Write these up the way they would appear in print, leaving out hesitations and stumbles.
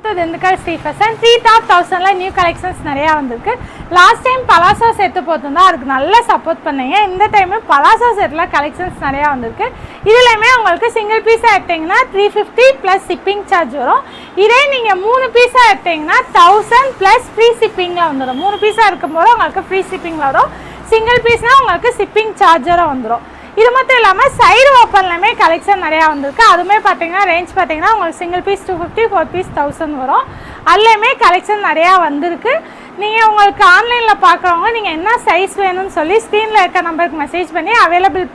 Dindigul Sri fashion 3000 new collections நிறையா வந்திருக்கு. Last time palazzo set போட்டிருந்தா அதுக்கு நல்ல சப்போர்ட் பண்ணீங்க. இந்த டைமு பலாசோ செட்டில் கலெக்ஷன்ஸ் நிறையா வந்திருக்கு. இதுலையுமே உங்களுக்கு சிங்கிள் பீஸாக எடுத்திங்கன்னா 350 ப்ளஸ் ஷிப்பிங் சார்ஜ் வரும். இதே நீங்கள் 3 பீஸாக எடுத்திங்கன்னா 1000 ப்ளஸ் ஃப்ரீ ஷிப்பிங்கில் வந்துடும். 3 பீஸாக இருக்கும்போது உங்களுக்கு ஃப்ரீ ஷிப்பிங்கில் வரும். சிங்கிள் பீஸ்னால் உங்களுக்கு ஷிப்பிங் சார்ஜரும் வந்துடும். இது மட்டும் இல்லாமல் சைடு ஓப்பன்லையுமே கலெக்ஷன் நிறையா வந்திருக்கு. அதுவுமே பார்த்தீங்கன்னா ரேஞ்ச் பார்த்தீங்கன்னா உங்களுக்கு சிங்கிள் பீஸ் 250, 4 பீஸ் 1000 வரும். அதுலேயுமே கலெக்ஷன் நிறையா வந்திருக்கு. நீங்கள் உங்களுக்கு ஆன்லைனில் பார்க்குறவங்க நீங்கள் என்ன சைஸ் வேணும்னு சொல்லி ஸ்க்ரீனில் இருக்க நம்பருக்கு மெசேஜ் பண்ணி அவைலபிள்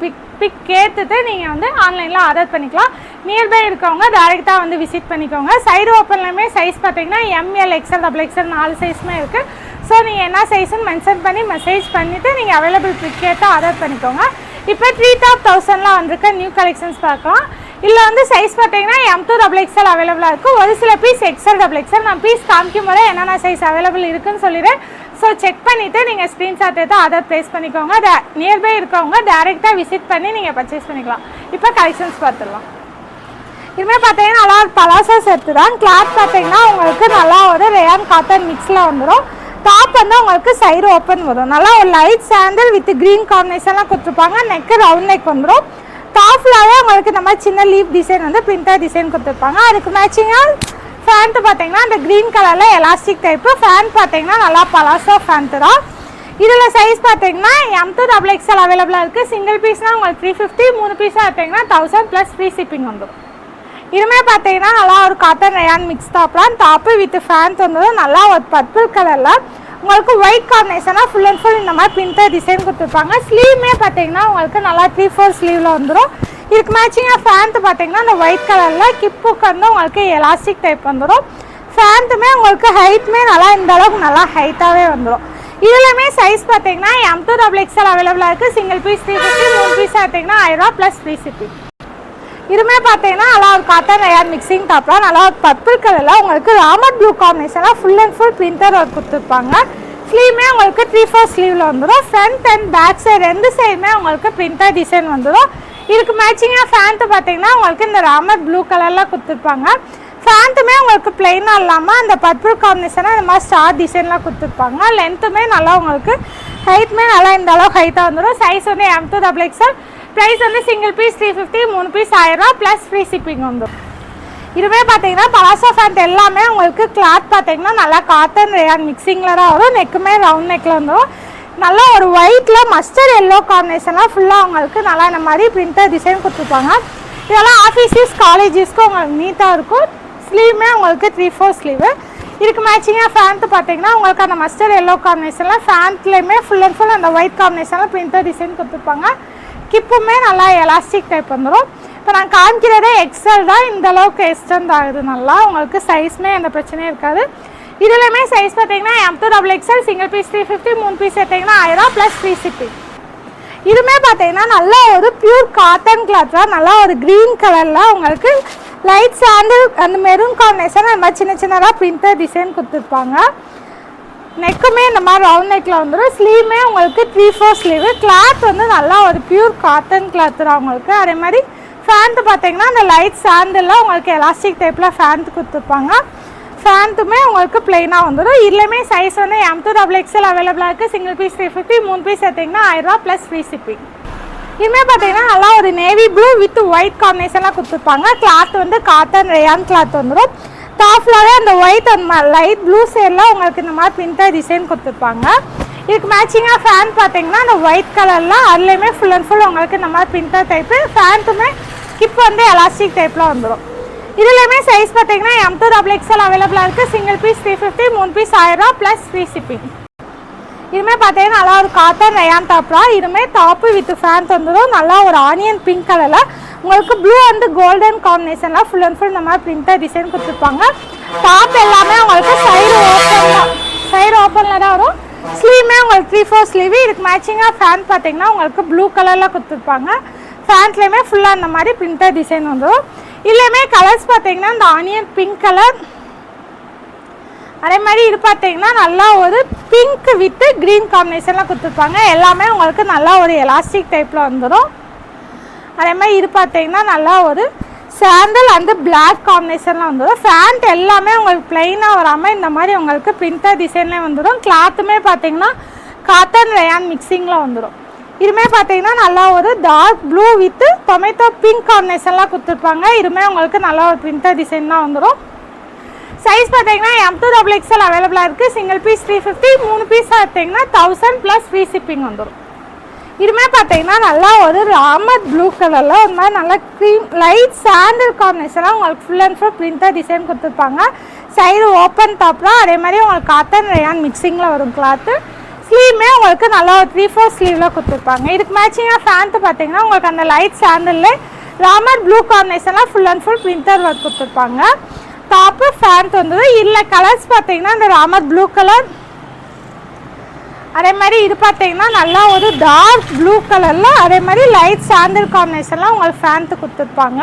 பிக் கேட்டுட்டு நீங்கள் வந்து ஆன்லைனில் ஆர்டர் பண்ணிக்கலாம். நியர்பை இருக்கவங்க டேரெக்டாக வந்து விசிட் பண்ணிக்கோங்க. சைடு ஓப்பன்லையுமே சைஸ் பார்த்தீங்கன்னா எம்எல், எக்ஸ்எல், XXL 4 சைஸுமே இருக்குது. ஸோ நீங்கள் என்ன சைஸ்ன்னு மென்ஷன் பண்ணி மெசேஜ் பண்ணிவிட்டு நீங்கள் அவைலபிள் பிக் கேட்டு ஆர்டர் பண்ணிக்கோங்க. இப்போ 3000 வந்திருக்க நியூ கலெக்ஷன்ஸ் பார்க்கலாம். இதில் வந்து சைஸ் பார்த்தீங்கன்னா M2 XXL அவைலபிளாக இருக்குது. ஒரு சில பீஸ் XL, XXL. நான் பீஸ் காமிக்கும் போது என்னென்ன சைஸ் அவைலபிள் இருக்குன்னு சொல்லிடுறேன். ஸோ செக் பண்ணிவிட்டு நீங்கள் ஸ்க்ரீன்ஷாட் எடுத்து ஆர்டர் ப்ளேஸ் பண்ணிக்கோங்க. நியர்பை இருக்கவங்க டேரெக்டாக விசிட் பண்ணி நீங்கள் பர்ச்சேஸ் பண்ணிக்கலாம். இப்போ கலெக்ஷன்ஸ் பார்த்துடலாம். இதுமாதிரி பார்த்தீங்கன்னா நல்லா ஒரு பலாசோ செட்டு தான். கிளாத் பார்த்தீங்கன்னா உங்களுக்கு நல்லா ஒரு ரேயான் காட்டன் மிக்ஸில் வந்துடும். டாப் வந்து உங்களுக்கு சைடு ஓப்பன் வரும். நல்லா ஒரு லைட் சாண்டில் வித் க்ரீன் காம்பினேஷன்லாம் கொடுத்துருப்பாங்க. நெக்கு ரவுண்ட் நெக் வந்துடும். டாப்லாவே உங்களுக்கு இந்த மாதிரி சின்ன லீப் டிசைன் வந்து பிரிண்டர் டிசைன் கொடுத்துருப்பாங்க. அதுக்கு மேட்சிங்காக ஃபேண்ட்டு பார்த்தீங்கன்னா இந்த க்ரீன் கலரில் எலாஸ்டிக் டைப்பு. ஃபேண்ட் பார்த்தீங்கன்னா நல்லா பலாசோ ஃபேண்ட்டு தான். இதில் சைஸ் பார்த்தீங்கன்னா M2 XXL அவைலபிளாக இருக்குது. சிங்கிள் பீஸ்னால் உங்களுக்கு 350, 3 பீஸாக எடுத்திங்கன்னா 1000 ப்ளஸ் ஃப்ரீ ஷிப்பிங் வந்துடும். இதுவுமே பார்த்தீங்கன்னா நல்லா ஒரு காட்டன் ரயான் மிக்ஸ் டாப்லாம். டாப்பு வித் ஃபேண்ட் வந்தது நல்லா ஒரு பர்பிள் கலரில் உங்களுக்கு ஒயிட் காம்பினேஷனாக ஃபுல் அண்ட் ஃபுல் இந்த மாதிரி பிரிண்டர் டிசைன் கொடுத்துருப்பாங்க. ஸ்லீவுமே பார்த்தீங்கன்னா உங்களுக்கு நல்லா 3/4 ஸ்லீவில் வந்துடும். இதுக்கு மேட்சிங்காக ஃபேண்ட்டு பார்த்தீங்கன்னா இந்த ஒயிட் கலரில் கிப்புக்கு வந்து உங்களுக்கு எலாஸ்டிக் டைப் வந்துடும். ஃபேண்ட்டுமே உங்களுக்கு ஹைட்டுமே நல்லா இந்த அளவுக்கு நல்லா ஹைட்டாகவே வந்துடும். இதுலையுமே சைஸ் பார்த்தீங்கன்னா M2 XXL அவைலபிளாக இருக்குது. சிங்கிள் பீஸ் 350, 3 பீஸ் எடுத்திங்கன்னா 1000 ப்ளஸ் ஃப்ரீ ஷிப்பிங். இதுவுமே பார்த்தீங்கன்னா நல்லா ஒரு காட்டன் ரயான் மிக்சிங் டாப்லாம் நல்லா ஒரு பர்பிள் கலரில் உங்களுக்கு ராமர் ப்ளூ காம்பினேஷனாக full and full printer work கொடுத்துருப்பாங்க. ஸ்லீவுமே உங்களுக்கு 3/4 ஸ்லீவில் வந்துடும். ஃப்ரண்ட் அண்ட் பேக் சைடு ரெண்டு சைடுமே உங்களுக்கு பிரிண்டர் டிசைன் வந்துடும். இதுக்கு மேட்சிங்காக ஃபேண்ட்டு பார்த்தீங்கன்னா உங்களுக்கு இந்த ராமர் ப்ளூ கலரில் கொடுத்துருப்பாங்க. ஃபேண்ட்டுமே உங்களுக்கு பிளெயினாக இல்லாமல் அந்த பர்பிள் காம்பினேஷனாக இந்த மாதிரி ஸ்டார் டிசைன்லாம் கொடுத்துருப்பாங்க. லென்த்துமே நல்லா உங்களுக்கு ஹைட்டுமே நல்லா இந்த அளவு ஹைட்டாக வந்துடும். சைஸ் வந்து M2 XXL. ப்ரைஸ் வந்து single piece 350, 3 piece 1000 plus free shipping வந்துடும். இதுவே பார்த்தீங்கன்னா பலாசோ ஃபேண்ட் எல்லாமே உங்களுக்கு கிளாத் பார்த்தீங்கன்னா நல்லா காட்டன் ரேயான் மிக்சிங்கில் தான் வரும். நெக்குமே ரவுண்ட் நெக்கில் வந்துடும். நல்லா ஒரு ஒயிட்டில் மஸ்டர்ட் எல்லோ காம்பினேஷனாக ஃபுல்லாக உங்களுக்கு நல்லா இந்த மாதிரி பிரிண்டர் டிசைன் கொடுத்துருப்பாங்க. இதெல்லாம் ஆஃபீஸ் யூஸ், காலேஜ் யூஸ்க்கு உங்களுக்கு நீட்டாக இருக்கும். ஸ்லீவுமே உங்களுக்கு 3/4 ஸ்லீவு. இதுக்கு மேட்சிங்காக ஃபேண்ட்டு பார்த்தீங்கன்னா உங்களுக்கு அந்த மஸ்டர்ட் எல்லோ காம்பினேஷனில் ஃபேண்ட்லேயுமே ஃபுல் அண்ட் ஃபுல் அந்த ஒயிட் காம்பினேஷனில் பிரிண்டர் டிசைன் கொடுத்துருப்பாங்க. கிப்புமே நல்லா எலாஸ்டிக் டைப் வந்துடும். இப்போ நான் காமிக்கிறதே எக்ஸல் தான். இந்த அளவுக்கு எக்ஸ்டெண்ட் ஆகுது நல்லா. உங்களுக்கு சைஸ்மே எந்த பிரச்சனையும் இருக்காது. இதுலையுமே சைஸ் பார்த்தீங்கன்னா M2 XXL. Single piece 350, 3 piece எடுத்திங்கன்னா 1000 ப்ளஸ் ஃப்ரீ ஷிப்பிங். இதுவுமே பார்த்தீங்கன்னா நல்லா ஒரு பியூர் காட்டன் கிளாத் தான். நல்லா ஒரு க்ரீன் கலரில் உங்களுக்கு லைட் சாண்டில் அந்த மெரூன் காம்பினேஷன் அந்த மாதிரி சின்ன சின்னதாக பிரிண்டர் டிசைன் கொடுத்துருப்பாங்க. நெக்குமே இந்த மாதிரி ரவுண்ட் நெக்கில் வந்துடும். ஸ்லீவுமே உங்களுக்கு 3/4 ஸ்லீவு. கிளாத் வந்து நல்லா ஒரு பியூர் காட்டன் கிளாத் தான் உங்களுக்கு. அதே மாதிரி ஃபேண்ட்டு பார்த்தீங்கன்னா அந்த லைட் சாண்டில் உங்களுக்கு எலாஸ்டிக் டைப்பில் ஃபேண்ட் கொடுத்துருப்பாங்க. ஃபேண்ட்டுமே உங்களுக்கு பிளெயினாக வந்துடும். இதுலையுமே சைஸ் வந்து M2 XXL அவைலபிளாக இருக்குது. சிங்கிள் பீஸ் 350, 3 பீஸ் எடுத்திங்கன்னா 1000 ப்ளஸ் ஃப்ரீ ஷிப்பிங். இதுவுமே பார்த்தீங்கன்னா நல்லா ஒரு நேவி ப்ளூ வித் ஒயிட் காம்பினேஷன்லாம் கொடுத்துருப்பாங்க. கிளாத் வந்து காட்டன் ரேயான் கிளாத் வந்துடும். டாப்லாவே அந்த ஒயிட் அந்த லைட் ப்ளூ ஷேடில் உங்களுக்கு இந்த மாதிரி பிரிண்டர் டிசைன் கொடுத்துருப்பாங்க. இதுக்கு மேட்சிங்காக ஃபேன் பார்த்தீங்கன்னா அந்த ஒயிட் கலரில் அதுலேயுமே ஃபுல் அண்ட் ஃபுல் உங்களுக்கு இந்த மாதிரி பிரிண்டர் டைப்பு. ஃபேண்ட்டுமே கிப் வந்து எலாஸ்டிக் டைப்பில் வந்துடும். இதுலையுமே சைஸ் பார்த்தீங்கன்னா M2 XXL அவைலபிளாக இருக்குது. Single piece 350, 3 piece 1000 plus free shipping. இதுவுமே பார்த்தீங்கன்னா நல்லா ஒரு காட்டன் ரயான் டாப்லாம். இதுவுமே டாப்பு வித் ஃபேண்ட் வந்துடும். நல்லா ஒரு ஆனியன் பிங்க் கலரில் உங்களுக்கு ப்ளூ அண்ட் கோல்டன் காம்பினேஷன்லாம் ஃபுல் அண்ட் ஃபுல் இந்த மாதிரி பிரிண்டர் டிசைன் கொடுத்துருப்பாங்க. டாப் எல்லாமே உங்களுக்கு சைடு ஓப்பனில் தான் வரும். ஸ்லீவுமே உங்களுக்கு 3/4 ஸ்லீவு. இதுக்கு மேட்சிங்காக ஃபேண்ட் பார்த்தீங்கன்னா உங்களுக்கு ப்ளூ கலரில் கொடுத்துருப்பாங்க. ஃபேண்ட்லேயுமே ஃபுல்லாக இந்த மாதிரி பிரிண்டர் டிசைன் வந்துடும். இல்லையுமே கலர்ஸ் பார்த்தீங்கன்னா இந்த ஆனியன் பிங்க் கலர். அதே மாதிரி இது பார்த்தீங்கன்னா நல்லா ஒரு பிங்க் வித் க்ரீன் காம்பினேஷன்லாம் கொடுத்துருப்பாங்க. எல்லாமே உங்களுக்கு நல்லா ஒரு எலாஸ்டிக் டைப்பில் வந்துடும். அதே மாதிரி இது பார்த்தீங்கன்னா நல்லா ஒரு சாண்டல் அண்ட் பிளாக் காம்பினேஷனில் வந்துடும். ஃபேண்ட் எல்லாமே உங்களுக்கு பிளெயினாக வராமல் இந்த மாதிரி உங்களுக்கு பிரிண்டர் டிசைன்லேயே வந்துடும். கிளாத்துமே பார்த்தீங்கன்னா காட்டன் ரயான் மிக்சிங்கில் வந்துடும். இதுவுமே பார்த்தீங்கன்னா நல்லா ஒரு dark blue with tomato pink காம்பினேஷன்லாம் கொடுத்துருப்பாங்க. இதுவுமே உங்களுக்கு நல்லா ஒரு பிரிண்டர் டிசைன் தான் வந்துடும். சைஸ் பார்த்தீங்கன்னா M2XXL அவைலபிளாக இருக்குது. சிங்கிள் பீஸ் 350, 3 பீஸாக எடுத்திங்கன்னா 1000 ப்ளஸ் ஃப்ரீ ஷிப்பிங் வந்துடும். இதுவுமே பார்த்தீங்கன்னா நல்லா ஒரு ராமர் ப்ளூ கலரில் ஒரு மாதிரி நல்லா க்ரீம் லைட் சாண்டல் காம்பினேஷனாக உங்களுக்கு full and full printer design கொடுத்துருப்பாங்க. சைடு ஓப்பன் டாப்லாம் அதே மாதிரி உங்களுக்கு காட்டன் ரயான் மிக்சிங்கில் வரும் கிளாத்து. ஸ்லீவுமே உங்களுக்கு நல்லா ஒரு 3/4 ஸ்லீவில் கொடுத்துருப்பாங்க. இதுக்கு மேட்சிங்காக ஃபேண்ட்டு பார்த்தீங்கன்னா உங்களுக்கு அந்த லைட் சாண்டல்லே ராமர் ப்ளூ காம்பினேஷன்லாம் full and full printer work கொடுத்துருப்பாங்க. டாப்பு ஃபேண்ட் வந்துடும். இதில் கலர்ஸ் பார்த்தீங்கன்னா இந்த ராமர் ப்ளூ கலர், அதே மாதிரி இது பார்த்தீங்கன்னா நல்லா ஒரு டார்க் ப்ளூ கலரில் அதே மாதிரி லைட் சாண்டல் காம்பினேஷன்லாம் உங்களுக்கு ஃபேண்ட்டு கொடுத்துருப்பாங்க.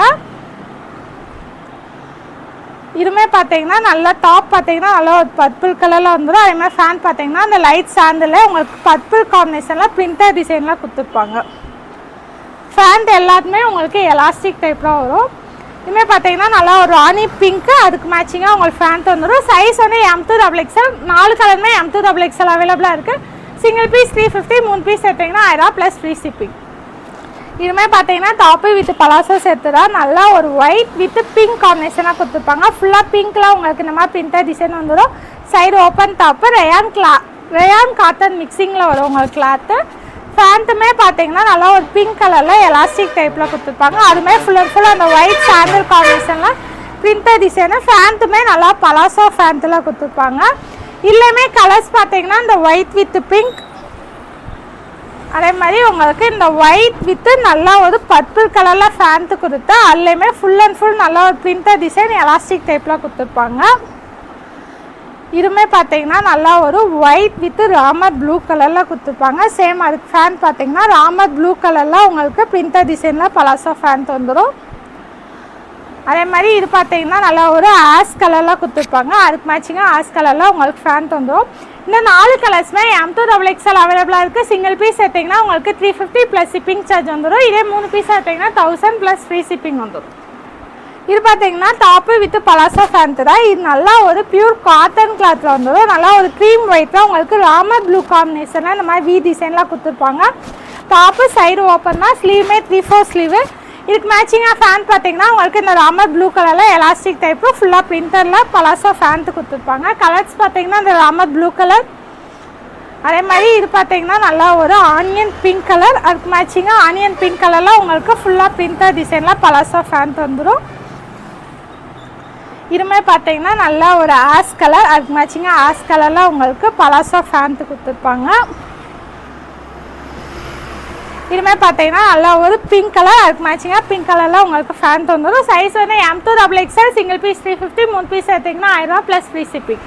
இதுவுமே பார்த்தீங்கன்னா நல்லா டாப் பார்த்தீங்கன்னா நல்லா ஒரு பர்பிள் கலரில் வந்துடும். அதே மாதிரி ஃபேண்ட் பார்த்தீங்கன்னா அந்த லைட் சாண்டலில் உங்களுக்கு பர்பிள் காம்பினேஷனில் பிரிண்டர் டிசைன்லாம் கொடுத்துருப்பாங்க. ஃபேண்ட் எல்லாத்துமே உங்களுக்கு எலாஸ்டிக் டைப்பில் வரும். இதுவுமே பார்த்தீங்கன்னா நல்லா ஒரு ராணி பிங்க்கு, அதுக்கு மேட்சிங்காக உங்களுக்கு ஃபேண்ட் வந்துடும். சைஸ் வந்து M2XXL, 4 கலருமே M2XXL அவைலபிளாக இருக்குது. சிங்கிள் பீஸ் 350, 3 பீஸ் எடுத்திங்கன்னா 1000 ப்ளஸ் ஃப்ரீ ஷிப்பிங். இதுவுமே பார்த்தீங்கன்னா டாப்பு வித் பலாசோ சேர்த்து தான் நல்லா ஒரு ஒயிட் வித் பிங்க் காம்பினேஷனாக கொடுத்துருப்பாங்க. ஃபுல்லாக பிங்க்லாம் உங்களுக்கு இந்த மாதிரி பிரிண்டர் டிசைன் வந்துடும். Side open top rayon cotton மிக்சிங்கில் வரும் உங்களுக்கு கிளாத்து. ஃபேண்ட்டுமே பார்த்தீங்கன்னா நல்லா ஒரு பிங்க் கலரில் எலாஸ்டிக் டைப்பில் கொடுத்துருப்பாங்க. அதுவுமே ஃபுல் அண்ட் ஃபுல் அந்த ஒயிட் சாண்டல் காம்பினேஷனில் பிரிண்டர் டிசைனு. ஃபேண்ட்டுமே நல்லா பலாசோ ஃபேண்ட்டில் கொடுத்துருப்பாங்க. இல்லையுமே கலர்ஸ் பார்த்தீங்கன்னா இந்த ஒயிட் வித் பிங்க், அதே மாதிரி உங்களுக்கு இந்த ஒயிட் வித்து நல்லா ஒரு பர்பிள் கலரில் ஃபேண்ட்டு கொடுத்து அதுலேயுமே ஃபுல் அண்ட் ஃபுல் நல்லா ஒரு பிரிண்டர் டிசைன் எலாஸ்டிக் டைப்பில் கொடுத்துருப்பாங்க. இதுவுமே பார்த்தீங்கன்னா நல்லா ஒரு ஒயிட் வித் ராமர் ப்ளூ கலரில் கொடுத்துருப்பாங்க. சேம் அதுக்கு ஃபேன் பார்த்தீங்கன்னா ராமர் ப்ளூ கலரில் உங்களுக்கு பிரிண்டர் டிசைனில் பலாசோ ஃபேண்ட் வந்துடும். அதே மாதிரி இது பார்த்தீங்கன்னா நல்லா ஒரு ஆஷ் கலரில் கொடுத்துருப்பாங்க. அதுக்கு மேட்சிங்காக ஆஷ் கலரில் உங்களுக்கு ஃபேண்ட் வந்துடும். இந்த 4 கலர்ஸுமே M2XXL அவைலபிளாக இருக்குது. சிங்கிள் பீஸ் எடுத்திங்கன்னா உங்களுக்கு 350 ப்ளஸ் ஷிப்பிங் சார்ஜ் வந்துடும். இதே 3 பீஸ் எடுத்திங்கன்னா 1000 ப்ளஸ் ஃப்ரீ ஷிப்பிங் வந்துடும். இது பார்த்தீங்கன்னா டாப்பு வித் பலாசோ ஃபேண்ட்டு தான். இது நல்லா ஒரு பியூர் காட்டன் கிளாத்தில் வந்துடும். நல்லா ஒரு க்ரீம் ஒயிட்டில் உங்களுக்கு ராமர் ப்ளூ காம்பினேஷனில் இந்த மாதிரி டிசைன்லாம் கொடுத்துருப்பாங்க. டாப்பு சைடு ஓப்பன் தான். ஸ்லீவுமே 3/4 ஸ்லீவு. இதுக்கு மேட்சிங்காக ஃபேண்ட் பார்த்தீங்கன்னா உங்களுக்கு இந்த ராமர் ப்ளூ கலரில் எலாஸ்டிக் டைப்பு ஃபுல்லாக பிரிண்டரில் பலாசோ ஃபேண்ட்டு கொடுத்துருப்பாங்க. கலர்ஸ் பார்த்தீங்கன்னா இந்த ராமர் ப்ளூ கலர், அதே மாதிரி இது பார்த்தீங்கன்னா நல்லா ஒரு ஆனியன் பிங்க் கலர், அதுக்கு மேட்சிங்காக ஆனியன் பிங்க் கலரில் உங்களுக்கு ஃபுல்லாக பிரிண்டர் டிசைனில் பலாசோ ஃபேண்ட் வந்துடும். இதுவுமே பார்த்தீங்கன்னா நல்லா ஒரு ஆஷ் கலர், அதுக்கு மேட்சிங்காக ஆஷ் கலரில் உங்களுக்கு பலாசோ ஃபேண்ட்டு கொடுத்துருப்பாங்க. இதுவுமே பார்த்தீங்கன்னா நல்லா ஒரு பிங்க் கலர், அதுக்கு மேட்சிங்காக பிங்க் கலரில் உங்களுக்கு ஃபேண்ட் வந்துடும். சைஸ் வந்து M2XXL, சிங்கிள் பீஸ் 350, 3 பீஸ் எடுத்திங்கன்னா 1000 ப்ளஸ் ஃப்ரீ ஷிப்பிங்.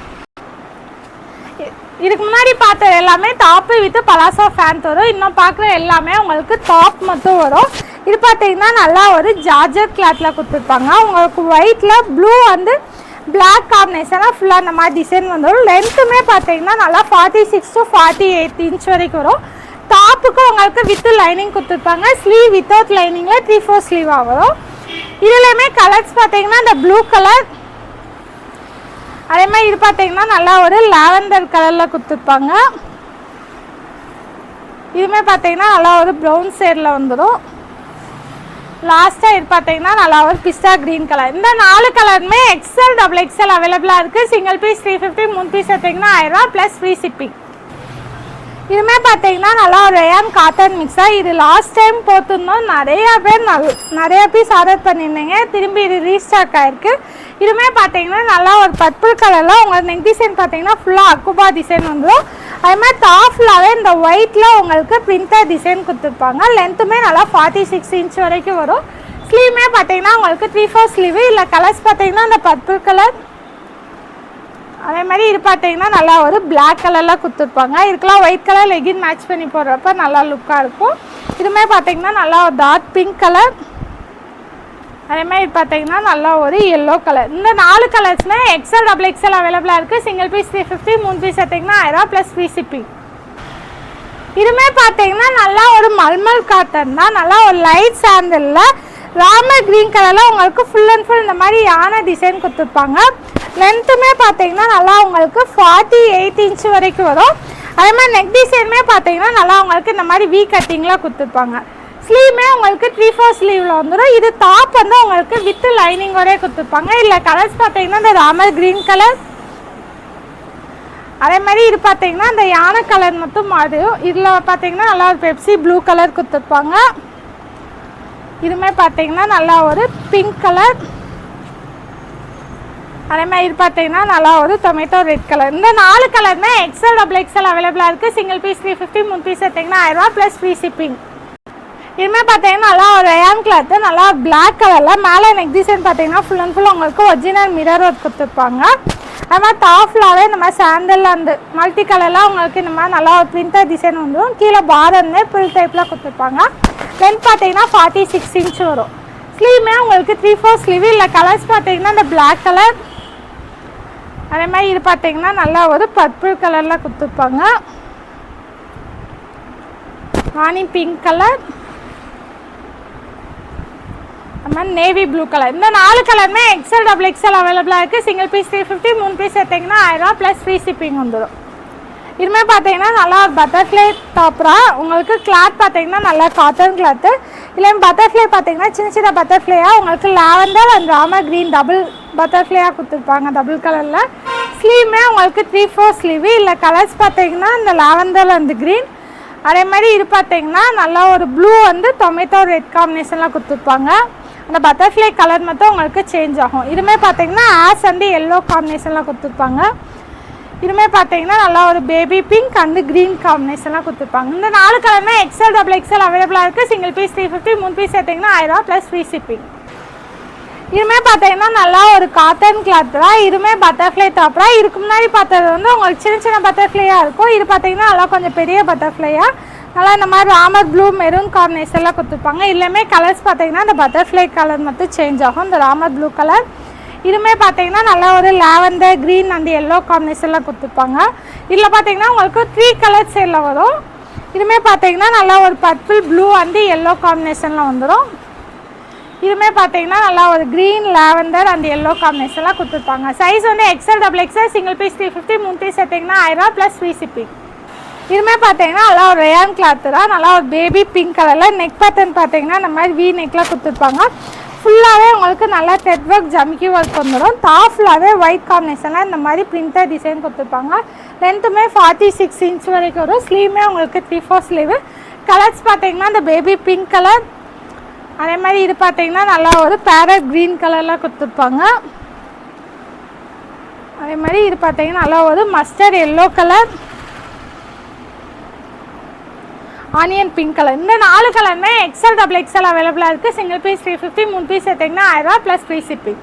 இதுக்கு முன்னாடி பார்த்தது எல்லாமே டாப்பு வித் பலாசோ ஃபேண்ட் வரும். இன்னும் பார்க்குற எல்லாமே உங்களுக்கு டாப் மட்டும் வரும். இது பார்த்தீங்கன்னா நல்லா ஒரு ஜார்ஜர் கிளாத்தில் கொடுத்துருப்பாங்க. உங்களுக்கு ஒயிட்டில் ப்ளூ வந்து பிளாக் காம்பினேஷனாக ஃபுல்லாக அந்த மாதிரி டிசைன் வந்துடும். லென்த்துமே பார்த்தீங்கன்னா நல்லா 46 to 48 இன்ச் வரைக்கும் வரும். டாப்புக்கு உங்களுக்கு வித் லைனிங் கொடுத்துருப்பாங்க. ஸ்லீவ் வித்தவுட் லைனிங்கில் 3/4 ஸ்லீவாக வரும். இதுலேயுமே கலர்ஸ் பார்த்தீங்கன்னா இந்த ப்ளூ கலர், அதே மாதிரி இது பார்த்தீங்கன்னா நல்லா ஒரு லாவெண்டர் கலரில் கொடுத்துருப்பாங்க. இதுவுமே பார்த்தீங்கன்னா நல்லா ஒரு ப்ரௌன் ஷேடில் வந்துடும். லாஸ்ட்டாக இது பார்த்தீங்கன்னா நல்லா ஒரு பிஸ்டா க்ரீன் கலர். இந்த 4 கலருமே XL அவைலபிளாக இருக்குது. சிங்கிள் பீஸ் 350, 3 பீஸ் எடுத்திங்கன்னா 1000 ப்ளஸ் ஃப்ரீ ஷிப்பிங். இதுவுமே பார்த்தீங்கன்னா நல்லா ஒரு ரயான் காட்டன் மிக்ஸாக. இது லாஸ்ட் டைம் போட்டிருந்தோம். நிறைய பீஸ் ஆர்டர் பண்ணியிருந்தீங்க. திரும்பி இது ரீஸ்டாக் ஆகிருக்கு. இதுவுமே பார்த்தீங்கன்னா நல்லா ஒரு பர்பிள் கலரில் உங்களுக்கு நெக் டிசைன் பார்த்தீங்கன்னா ஃபுல்லாக அக்குபா டிசைன் வந்துடும். அதே மாதிரி டாப் ஃபுல்லாகவே இந்த ஒயிட்டில் உங்களுக்கு பிரிண்டர் டிசைன் கொடுத்துருப்பாங்க. லென்த்துமே நல்லா 46 இன்ச் வரைக்கும் வரும். ஸ்லீவுமே பார்த்தீங்கன்னா உங்களுக்கு 3/4 ஸ்லீவு. இல்லை கலர்ஸ் பார்த்தீங்கன்னா இந்த பர்பிள் கலர், அதே மாதிரி இது பார்த்தீங்கன்னா நல்லா ஒரு பிளாக் கலரில் கொடுத்துருப்பாங்க. இதுக்கெல்லாம் ஒயிட் கலர் லெகின் மேட்ச் பண்ணி போடுறப்ப நல்லா லுக்காக இருக்கும். இதுவுமே பார்த்தீங்கன்னா நல்லா ஒரு டார்க் பிங்க் கலர், அதேமாதிரி பார்த்தீங்கன்னா நல்லா ஒரு எல்லோ கலர். இந்த 4 கலர்ஸுமே XL அவைலபிளாக இருக்குது. சிங்கிள் பீஸ் 350, 3 பீஸ் எடுத்திங்கன்னா 1000 ப்ளஸ் ஃப்ரீ ஷிப்பிங். இதுவுமே பார்த்தீங்கன்னா நல்லா ஒரு மல்மல் காட்டன் தான். நல்லா ஒரு லைட் சாண்டலில் ராமர் க்ரீன் கலரில் உங்களுக்கு ஃபுல் அண்ட் ஃபுல் இந்த மாதிரி யானை டிசைன் கொடுத்துருப்பாங்க. லென்த்துமே பார்த்தீங்கன்னா நல்லா உங்களுக்கு 48 இன்ச் வரைக்கும் வரும். அதே மாதிரி நெக் டிசைனுமே பார்த்தீங்கன்னா நல்லா உங்களுக்கு இந்த மாதிரி வி கட்டிங்கில் கொடுத்துருப்பாங்க. ஸ்லீவுமே உங்களுக்கு 3/4 ஸ்லீவில் வந்துடும். இது டாப் வந்து உங்களுக்கு வித் லைனிங் வரையே கொடுத்துருப்பாங்க. இல்லை கலர்ஸ் பார்த்தீங்கன்னா இந்த ராமர் க்ரீன் கலர், அதே மாதிரி இது பார்த்தீங்கன்னா இந்த யானை கலர் மட்டும் மாறும். இதில் பார்த்தீங்கன்னா நல்லா ஒரு பெப்சி ப்ளூ கலர் கொடுத்துருப்பாங்க. இதுவுமே பார்த்தீங்கன்னா நல்லா ஒரு பிங்க் கலர், அதே மாதிரி இது பார்த்தீங்கன்னா நல்லா ஒரு டொமேட்டோ ரெட் கலர். இந்த 4 கலருமே XL XXL அவைலபிளாக இருக்குது. சிங்கிள் பீஸ் 350, 3 பீஸ் எடுத்திங்கன்னா 1000 ப்ளஸ் ஃப்ரீ ஷிப்பிங். இதுவுமே பார்த்தீங்கன்னா நல்லா ஒரு ரயான் கிளாத்து, நல்லா பிளாக் கலரில் மேலே நெக் டிசைன் பார்த்தீங்கன்னா ஃபுல் அண்ட் ஃபுல் உங்களுக்கு ஒரிஜினல் மிரர் ஒர்க் கொடுத்துருப்பாங்க. அது மாதிரி டாப் ஃபுல்லாகவே இந்த மாதிரி சாண்டல் அந்த மல்டி கலர்லாம் உங்களுக்கு இந்த மாதிரி நல்லா ஒரு பிரிண்டர் டிசைன் வந்துடும். கீழே பார்டர்னே புல் டைப்பில் கொடுத்துருப்பாங்க. லென்த் பார்த்தீங்கன்னா 46 இன்ச் வரும். ஸ்லீவுமே உங்களுக்கு 3/4 ஸ்லீவ். இல்லை கலர்ஸ் பார்த்தீங்கன்னா இந்த பிளாக் கலர், அதே மாதிரி இது பார்த்தீங்கன்னா நல்லா ஒரு பர்பிள் கலரில் கொடுத்துருப்பாங்க. ராணி பிங்க் கலர், அது மாதிரி நேவி ப்ளூ கலர். இந்த 4 கலருமே XL XXL அவைலபிளாக இருக்குது. சிங்கிள் பீஸ் 350, 3 பீஸ் எடுத்திங்கன்னா 1000 ப்ளஸ் ஃப்ரீ ஷிப்பிங் வந்துடும். இதுவுமே பார்த்தீங்கன்னா நல்லா ஒரு பட்டர்ஃப்ளை டாப்ரா உங்களுக்கு கிளாத் பார்த்தீங்கன்னா நல்லா காட்டன் கிளாத்து. இல்லை பட்டர்ஃப்ளை பார்த்தீங்கன்னா சின்ன சின்ன பட்டர்ஃப்ளையாக உங்களுக்கு lavender and Ramar green double பட்டர்ஃப்ளையாக கொடுத்துருப்பாங்க டபுள் கலரில். ஸ்லீவுமே உங்களுக்கு 3/4 ஸ்லீவு. இல்லை கலர்ஸ் பார்த்தீங்கன்னா இந்த லாவெண்டர் அண்ட் க்ரீன், அதே மாதிரி இது பார்த்தீங்கன்னா நல்லா ஒரு ப்ளூ வந்து டொமேட்டோ ரெட் காம்பினேஷன்லாம் கொடுத்துருப்பாங்க. அந்த பட்டர்ஃப்ளை கலர் மட்டும் உங்களுக்கு சேஞ்ச் ஆகும். இதுவுமே பார்த்தீங்கன்னா ஆஷ் அண்ட் எல்லோ காம்பினேஷன்லாம் கொடுத்துருப்பாங்க. இதுவுமே பார்த்தீங்கன்னா நல்லா ஒரு பேபி பிங்க் அண்ட் க்ரீன் காம்பினேஷன்லாம் கொடுத்துருப்பாங்க. இந்த 4 கலருமே XL XXL அவைலபிளாக இருக்குது. சிங்கிள் பீஸ் 350, 3 பீஸ் எடுத்திங்கன்னா 1000 ப்ளஸ் ஃப்ரீ ஷிப்பிங். இதுவுமே பார்த்தீங்கன்னா நல்லா ஒரு காட்டன் கிளாத் தான். இதுவுமே பட்டர்ஃப்ளை டாப்ரா. இதுக்கு முன்னாடி பார்த்தது வந்து உங்களுக்கு சின்ன சின்ன பட்டர்ஃப்ளையாக இருக்கும். இது பார்த்தீங்கன்னா நல்லா கொஞ்சம் பெரிய பட்டர்ஃப்ளையாக நல்லா இந்த மாதிரி ராமர் ப்ளூ மெரூன் காம்பினேஷன்லாம் கொடுத்துருப்பாங்க. இல்லையுமே கலர்ஸ் பார்த்தீங்கன்னா இந்த பட்டர்ஃப்ளை கலர் மட்டும் சேஞ்ச் ஆகும். இந்த ராமர் ப்ளூ கலர், இதுவுமே பார்த்தீங்கன்னா நல்லா ஒரு லாவெண்டர் க்ரீன் அண்ட் எல்லோ காம்பினேஷன்லாம் கொடுத்துருப்பாங்க. இதில் பார்த்தீங்கன்னா உங்களுக்கு 3 கலர் சேலில் வரும். இதுவுமே பார்த்தீங்கன்னா நல்லா ஒரு பர்பிள் ப்ளூ அண்ட் எல்லோ காம்பினேஷனில் வந்துடும். இதுவுமே பார்த்தீங்கன்னா நல்லா ஒரு க்ரீன் லாவெண்டர் அண்ட் எல்லோ காம்பினேஷன்லாம் கொடுத்துருப்பாங்க. சைஸ் வந்து XL XXL, single piece 350, 3 piece எடுத்திங்கன்னா 1000 ப்ளஸ் ஃப்ரீ ஷிப்பிங். இதுவுமே பார்த்தீங்கன்னா நல்லா ஒரு ரயான் கிளாத்து தான். நல்லா ஒரு பேபி பிங்க் கலரில் நெக் பேட்டர்ன் பார்த்தீங்கன்னா இந்த மாதிரி வி நெக்கில் கொடுத்துருப்பாங்க. ஃபுல்லாகவே உங்களுக்கு நல்லா த்ரெட் ஒர்க் ஜமிக்கி ஒர்க் வந்துடும். டாப் ஃபுல்லாகவே ஒயிட் காம்பினேஷனில் இந்த மாதிரி பிரிண்டர் டிசைன் கொடுத்துருப்பாங்க. லென்த்துமே 46 இன்ச் வரைக்கும் வரும். ஸ்லீவுமே உங்களுக்கு 3/4 ஸ்லீவு. கலர்ஸ் பார்த்தீங்கன்னா இந்த பேபி பிங்க் கலர், அதே மாதிரி இது பார்த்தீங்கன்னா நல்லா ஒரு பேரட் க்ரீன் கலரில் கொடுத்துருப்பாங்க. அதே மாதிரி இது பார்த்தீங்கன்னா நல்லா ஒரு mustard yellow colour, onion pink colour. இந்த 4 கலருமே XL XXL அவைலபிளாக இருக்குது. சிங்கிள் பீஸ் 350, 3 பீஸ் எடுத்திங்கன்னா 1000 ப்ளஸ் ஃப்ரீ ஷிப்பிங்.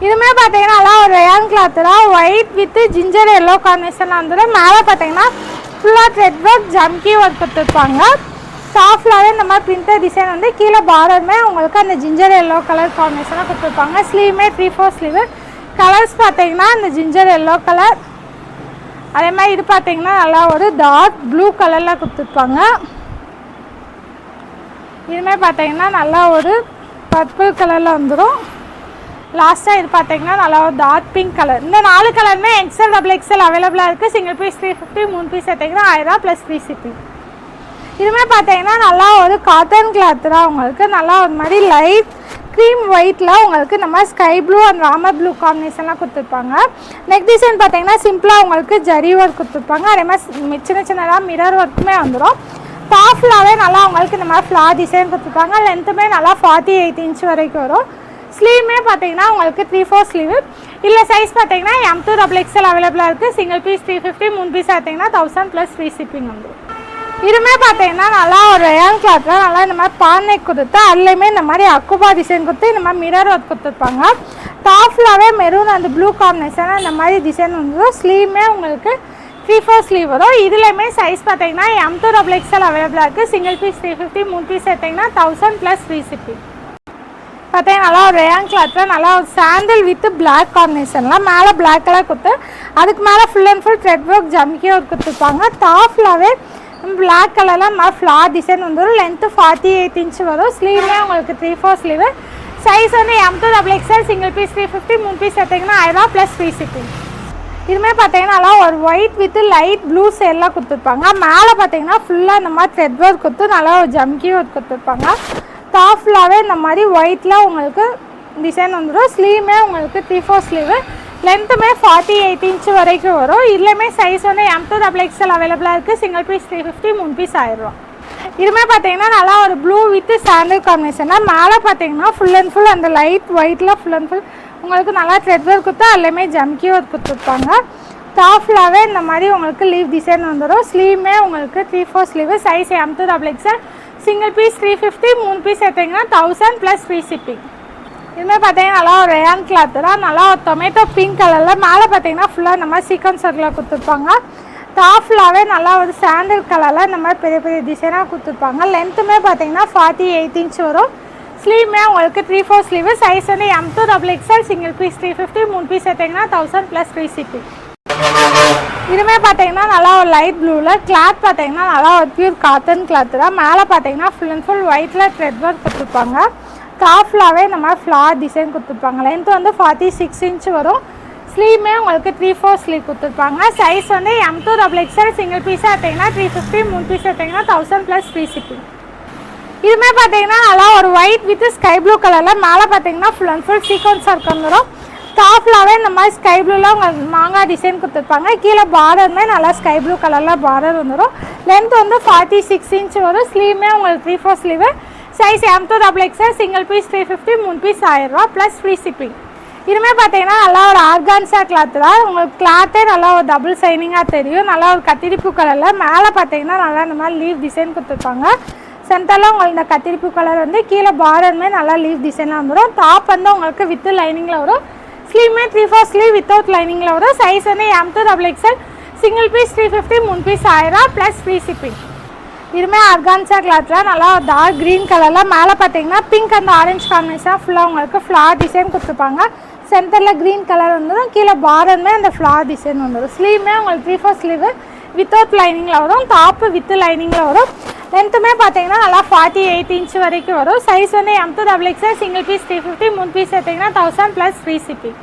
இதுவுமே பார்த்தீங்கன்னா நல்லா ஒரு ரயான் கிளாத்து தான். ஒயிட் வித் ஜிஞ்சர் எல்லோ காம்பினேஷனில் வந்துடும். மேலே பார்த்தீங்கன்னா ஃபுல்லாக த்ரெட் ஒர்க் ஜம்கி ஒர்க் கொடுத்துருப்பாங்க. டாப் ஃபுல்லாகவே இந்த மாதிரி பிரிண்டர் டிசைன் வந்து கீழே பார்டருமே உங்களுக்கு அந்த ஜிஞ்சர் எல்லோ கலர் காம்பினேஷனாக கொடுத்துருப்பாங்க. ஸ்லீவுமே 3/4 ஸ்லீவு. கலர்ஸ் பார்த்தீங்கன்னா இந்த ஜிஞ்சர் எல்லோ கலர், அதே மாதிரி இது பார்த்தீங்கன்னா நல்லா ஒரு டார்க் ப்ளூ கலரில் கொடுத்துருப்பாங்க. இதுவுமே பார்த்தீங்கன்னா நல்லா ஒரு பர்பிள் கலரில் வந்துடும். லாஸ்ட்டாக இது பார்த்தீங்கன்னா நல்லா ஒரு டார்க் பிங்க் கலர். இந்த 4 கலருமே XL XXL அவைலபிளாக இருக்குது. சிங்கிள் பீஸ் 350, 3 பீஸ் எடுத்திங்கன்னா 1000 ப்ளஸ் ஃப்ரீ ஷிப்பிங். இதுவுமே பார்த்தீங்கன்னா நல்லா ஒரு காட்டன் கிளாத்து தான். உங்களுக்கு நல்லா ஒரு மாதிரி லைட் க்ரீம் ஒயிட்டில் உங்களுக்கு இந்த மாதிரி sky blue and Ramar blue காம்பினேஷன்லாம் கொடுத்துருப்பாங்க. நெக் டிசைன் பார்த்தீங்கன்னா சிம்பிளாக உங்களுக்கு ஜரி ஒர்க் கொடுத்துருப்பாங்க. அதே மாதிரி சின்ன சின்னதாக மிரர் ஒர்க்குமே வந்துடும். டாப் ஃபுல்லாகவே நல்லா உங்களுக்கு இந்த மாதிரி ஃப்ளார் டிசைன் கொடுத்துருப்பாங்க. லென்த்துமே நல்லா 48 இன்ச் வரைக்கும் வரும். ஸ்லீவுமே பார்த்தீங்கன்னா உங்களுக்கு 3/4 ஸ்லீவு. இல்லை சைஸ் பார்த்தீங்கன்னா M2 XXL அவைலபிளாக இருக்குது. சிங்கிள் பீஸ் 350, 3 பீஸ் எடுத்திங்கன்னா 1000 ப்ளஸ் ஃப்ரீ ஷிப்பிங் வந்துடும். இதுவுமே பார்த்தீங்கன்னா நல்லா ஒரு ரயான் கிளாத்தில் நல்லா இந்த மாதிரி பானை கொடுத்து அதுலேயுமே இந்த மாதிரி அக்குபா டிசைன் கொடுத்து இந்த மாதிரி மிரர் ஒர்க் கொடுத்துருப்பாங்க. டாப் ஃபுல்லாகவே மெரூன் அந்த ப்ளூ காம்பினேஷனாக இந்த மாதிரி டிசைன் வந்துடும். ஸ்லீவுமே உங்களுக்கு 3/4 ஸ்லீவ் வரும். இதுலேயுமே சைஸ் பார்த்தீங்கன்னா M2 XXL அவைலபிளாக இருக்குது. சிங்கிள் பீஸ் 350, 3 பீஸ் எடுத்திங்கன்னா 1000 ப்ளஸ் ஃப்ரீ ஷிப்பிங். பார்த்தீங்கன்னா நல்லா ஒரு ரயான் கிளாத்தில் நல்லா ஒரு சாண்டில் வித் பிளாக் காம்பினேஷன்லாம் மேலே பிளாக் கலர் கொடுத்து அதுக்கு மேலே full and full thread work jamki work கொடுத்துருப்பாங்க. டாப் ஃபுல்லாகவே பிளாக் கலரில் நம்ம ஃப்ளார் டிசைன் வந்துடும். லென்த்து 48 இன்ச் வரும். ஸ்லீவ்லேயே உங்களுக்கு 3/4 ஸ்லீவு. சைஸ் வந்து M2XXL சிங்கிள் பீஸ் 350, 3 பீஸ் எடுத்திங்கன்னா 1000 ப்ளஸ் ஃப்ரீ ஷிப்பிங். இதுமாதிரி பார்த்தீங்கன்னா நல்லா ஒரு ஒயிட் வித் லைட் ப்ளூ ஷேட்லாம் கொடுத்துருப்பாங்க. மேலே பார்த்தீங்கன்னா ஃபுல்லாக இந்த மாதிரி த்ரெட் ஒர்க் கொடுத்து நல்லா ஒரு ஜம்கி ஒர்க் கொடுத்துருப்பாங்க. டாப் ஃபுல்லாகவே இந்த மாதிரி ஒயிட்டில் உங்களுக்கு டிசைன் வந்துடும். ஸ்லீவுமே உங்களுக்கு 3/4 ஸ்லீவு. லென்த்துமே 48 இன்ச் வரைக்கும் வரும். இதுலேயுமே சைஸ் வந்து M2XXL அவைலபிளாக இருக்குது. Single piece 350, 3 piece 1000. இதுமே பார்த்தீங்கன்னா நல்லா ஒரு ப்ளூ வித் சாண்டல் காம்பினேஷனாக மேலே பார்த்தீங்கன்னா ஃபுல் அண்ட் ஃபுல் அந்த லைட் ஒயிட்டில் ஃபுல் அண்ட் ஃபுல் உங்களுக்கு நல்லா த்ரெட் ஒர்க் கொடுத்தா அதுலேயுமே ஜம்கி ஒர்க் கொடுத்துருப்பாங்க. டாப் ஃபுல்லாகவே இந்த மாதிரி உங்களுக்கு லீவ் டிசைன் வந்துடும். ஸ்லீவுமே உங்களுக்கு 3/4 sleeve. Size M2XXL single piece 350, 3 piece எடுத்திங்கன்னா 1000 ப்ளஸ் ஃப்ரீ ஷிப்பிங். இதுமாதிரி பார்த்தீங்கன்னா நல்லா ஒரு ரேயான் கிளாத்து தான். நல்லா ஒரு டொமேட்டோ பிங்க் கலரில் மேலே பார்த்தீங்கன்னா ஃபுல்லாக இந்த மாதிரி சீக்வன்ஸ் ஒர்க்கில் கொடுத்துருப்பாங்க. டாப் ஃபுல்லாகவே நல்லா ஒரு சாண்டல் கலரில் இந்த மாதிரி பெரிய பெரிய டிசைனாக கொடுத்துருப்பாங்க. லென்த்துமே பார்த்தீங்கன்னா 48 இன்ச் வரும். ஸ்லீவுமே உங்களுக்கு 3/4 ஸ்லீவு. சைஸ் வந்து M2XXL சிங்கிள் பீஸ் 350, 3 பீஸ் எடுத்திங்கன்னா 1000 ப்ளஸ் ஃப்ரீ ஷிப்பிங். இதுவுமே பார்த்தீங்கன்னா நல்லா ஒரு லைட் ப்ளூவில் கிளாத் பார்த்தீங்கன்னா நல்லா ஒரு பியூர் காட்டன் கிளாத்து தான். மேலே பார்த்தீங்கன்னா ஃபுல் அண்ட் ஃபுல் ஒயிட்டில் த்ரெட் ஒர்க் கொடுத்துருப்பாங்க. டாப் ஃபுல்லாகவே இந்த மாதிரி ஃப்ளார் டிசைன் கொடுத்துருப்பாங்க. லென்த்து வந்து 46 இன்ச் வரும். ஸ்லீவுமே உங்களுக்கு 3/4 ஸ்லீவ் கொடுத்துருப்பாங்க. சைஸ் வந்து M2XXL சிங்கிள் பீஸாக எடுத்திங்கன்னா 350, 3 பீஸ் எடுத்திங்கன்னா 1000 ப்ளஸ் ஃப்ரீ ஷிப்பிங். இதுவுமே பார்த்தீங்கன்னா நல்லா ஒரு ஒயிட் வித் ஸ்கை ப்ளூ கலரில் மேலே பார்த்தீங்கன்னா full and full sequence work வந்துடும். டாப் ஃபுல்லாகவே இந்த மாதிரி ஸ்கை ப்ளூவில் உங்களுக்கு மாங்காய் டிசைன் கொடுத்துருப்பாங்க. கீழே பார்டருமே நல்லா ஸ்கை ப்ளூ கலரில் பார்டர் வந்துடும். லென்த் வந்து 46 இன்ச் வரும். ஸ்லீவுமே உங்களுக்கு 3/4 sleeve. Size M2XXL single piece 350, 3 piece 1000 plus free shipping. இதுவுமே பார்த்தீங்கன்னா நல்லா ஒரு ஆர்கான்ஸா கிளாத்து தான். உங்களுக்கு கிளாத்தே நல்லா ஒரு டபுள் சைனிங்காக தெரியும். நல்லா ஒரு கத்திரிப்பூ கலரில் மேலே பார்த்தீங்கன்னா நல்லா இந்த மாதிரி லீவ் டிசைன் கொடுத்துருப்பாங்க. சென்டரில் உங்களுக்கு இந்த கத்திரிப்பூ கலர் வந்து கீழே பார்டருமே நல்லா லீவ் டிசைனாக வந்துடும். டாப் வந்து உங்களுக்கு வித் லைனிங்கில் வரும். ஸ்லீவுமே 3/4 ஸ்லீவ் வித்தவுட் லைனிங்கில் வரும். சைஸ் வந்து M2XXL single piece 350, 3 piece 1000 plus free shipping. இதுவுமே ஆர்கான்ஸா கிளாத்தில் நல்லா டார்க் க்ரீன் கலரில் மேலே பார்த்தீங்கன்னா பிங்க் அண்ட் ஆரஞ்சு காம்பினேஷனாக ஃபுல்லாக உங்களுக்கு ஃப்ளார் டிசைன் கொடுத்துருப்பாங்க. சென்டரில் க்ரீன் கலர் வந்துடும். கீழே பார்டருமே அந்த ஃப்ளார் டிசைன் வந்துடும். ஸ்லீவுமே உங்களுக்கு 3/4 ஸ்லீவு வித்தவுட் லைனிங்கில் வரும். டாப்பு வித் லைனிங்கில் வரும். லென்த்துமே பார்த்தீங்கன்னா நல்லா 48 இன்ச் வரைக்கும் வரும். சைஸ் வந்து M2XXL சிங்கிள் பீஸ் 350, 3 பீஸ் எடுத்திங்கன்னா 1000 ப்ளஸ் ஃப்ரீ ஷிப்பிங்.